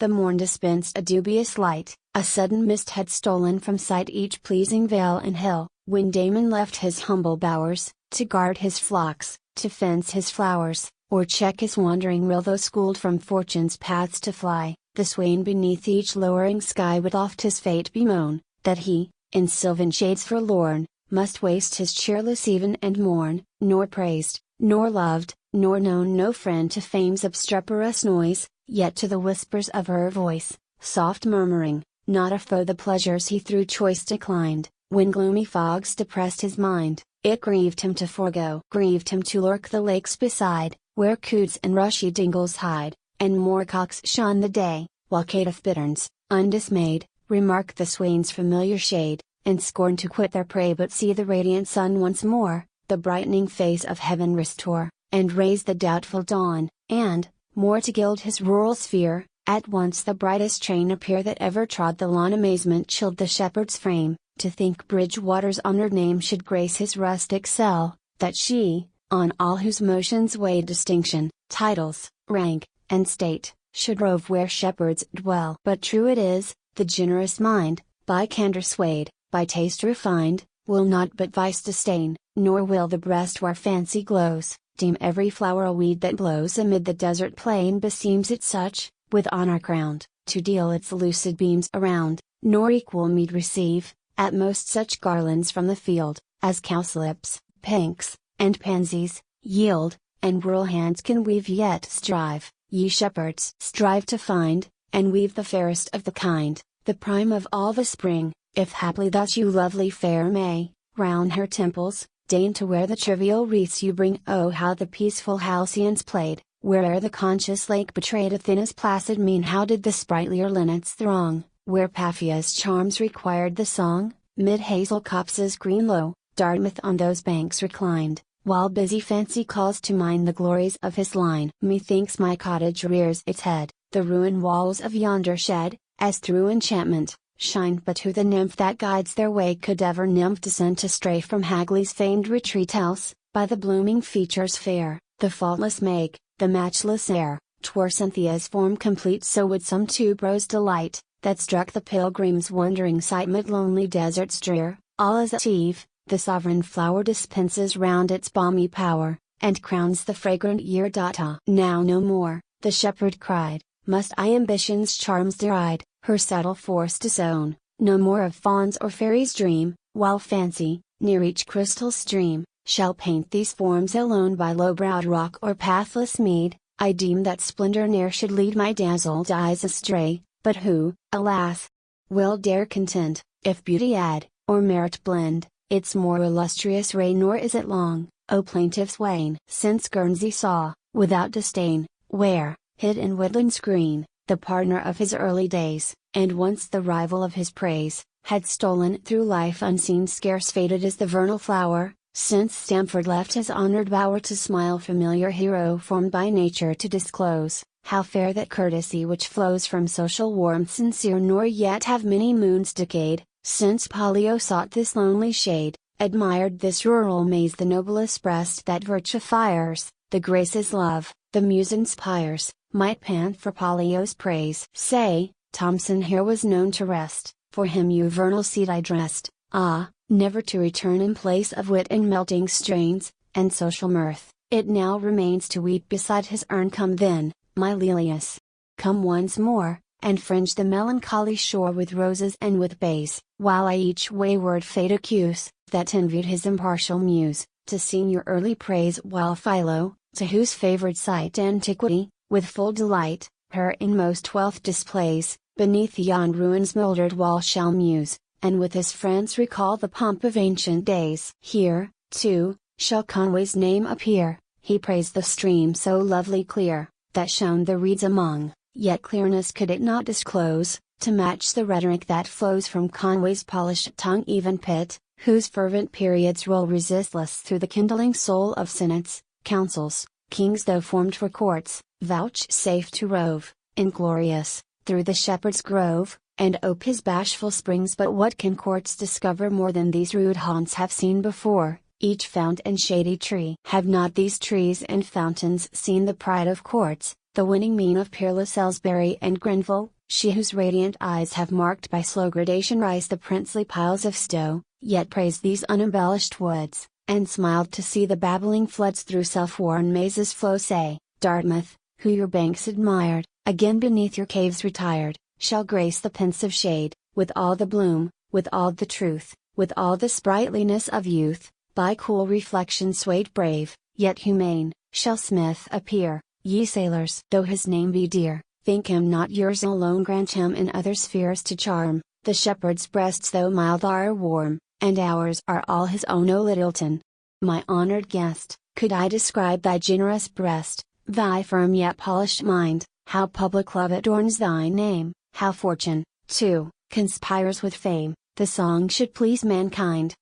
The morn dispensed a dubious light, a sudden mist had stolen from sight each pleasing vale and hill, when Damon left his humble bowers, to guard his flocks, to fence his flowers, or check his wandering rill. Though schooled from fortune's paths to fly, the swain beneath each lowering sky would oft his fate bemoan, that he, in sylvan shades forlorn, must waste his cheerless even and mourn, nor praised, nor loved, nor known no friend to fame's obstreperous noise, yet to the whispers of her voice, soft murmuring, not a foe. The pleasures he through choice declined, when gloomy fogs depressed his mind, it grieved him to forego. Grieved him to lurk the lakes beside, where coots and rushy dingles hide, and moorcocks shun the day, while caitiff bitterns, undismayed, remark the swain's familiar shade, and scorn to quit their prey but see the radiant sun once more, the brightening face of heaven restore, and raise the doubtful dawn, and, more to gild his rural sphere, at once the brightest train appear that ever trod the lawn. Amazement chilled the shepherd's frame, to think Bridgewater's honored name should grace his rustic cell, that she, on all whose motions weighed distinction, titles, rank, and state, should rove where shepherds dwell. But true it is, the generous mind, by candor swayed, by taste refined, will not but vice disdain, nor will the breast where fancy glows, deem every flower a weed that blows amid the desert plain. Beseems it such, with honor crowned, to deal its lucid beams around, nor equal meed receive, at most such garlands from the field, as cowslips, pinks, and pansies, yield, and rural hands can weave. Yet strive, ye shepherds, strive to find, and weave the fairest of the kind, the prime of all the spring, if haply thus you lovely fair may, round her temples, deign to wear the trivial wreaths you bring. Oh how the peaceful halcyons played, where'er the conscious lake betrayed Athena's placid mien. How did the sprightlier linnets throng, where Paphia's charms required the song, mid hazel copses green low, Dartmouth on those banks reclined, while busy fancy calls to mind the glories of his line. Methinks my cottage rears its head, the ruined walls of yonder shed, as through enchantment, shine. But who the nymph that guides their way could ever nymph descend to stray from Hagley's famed retreat? Else, by the blooming features fair, the faultless make, the matchless air, 'twere Cynthia's form complete. So would some tuberose delight, that struck the pilgrim's wondering sight mid lonely deserts drear. All as at eve, the sovereign flower dispenses round its balmy power, and crowns the fragrant year. Now no more, the shepherd cried, must I ambition's charms deride, her subtle force disown, no more of fauns or fairies dream, while fancy, near each crystal stream, shall paint these forms alone. By low-browed rock or pathless mead, I deem that splendor ne'er should lead my dazzled eyes astray, but who, alas, will dare contend, if beauty add, or merit blend, its more illustrious ray? Nor is it long, O plaintive swain, since Guernsey saw, without disdain, where, hid in woodlands green, the partner of his early days, and once the rival of his praise, had stolen through life unseen. Scarce faded is the vernal flower, since Stamford left his honored bower to smile. Familiar hero formed by nature to disclose, how fair that courtesy which flows from social warmth sincere. Nor yet have many moons decayed, since Pollio sought this lonely shade, admired this rural maze. The noblest breast that virtue fires, the graces love, the muse inspires, might pant for Pollio's praise. Say, Thomson here was known to rest, for him you vernal seed I dressed, ah, never to return. In place of wit and melting strains, and social mirth, it now remains to weep beside his urn. Come then, my Lelius, come once more, and fringe the melancholy shore with roses and with bays, while I each wayward fate accuse, that envied his impartial muse, to sing your early praise. While Philo, to whose favored sight antiquity, with full delight, her inmost wealth displays, beneath yon ruin's mouldered wall shall muse, and with his friends recall the pomp of ancient days. Here, too, shall Conway's name appear. He praised the stream so lovely clear, that shone the reeds among, yet clearness could it not disclose, to match the rhetoric that flows from Conway's polished tongue. Even Pitt, whose fervent periods roll resistless through the kindling soul of senates, councils, kings, though formed for courts, vouchsafe to rove, inglorious, through the shepherd's grove, and ope his bashful springs. But what can courts discover more than these rude haunts have seen before, each fount and shady tree? Have not these trees and fountains seen the pride of courts, the winning mien of peerless Aylesbury and Grenville, she whose radiant eyes have marked by slow gradation rise the princely piles of Stowe, yet praised these unembellished woods, and smiled to see the babbling floods through self-worn mazes flow, say, Dartmouth, who your banks admired, again beneath your caves retired, shall grace the pensive shade, with all the bloom, with all the truth, with all the sprightliness of youth, by cool reflection swayed brave, yet humane, shall Smith appear, ye sailors. Though his name be dear, think him not yours alone, grant him in other spheres to charm, the shepherd's breasts though mild are warm, and ours are all his own. O Lyttleton! My honored guest, could I describe thy generous breast, thy firm yet polished mind, how public love adorns thy name, how fortune, too, conspires with fame, the song should please mankind,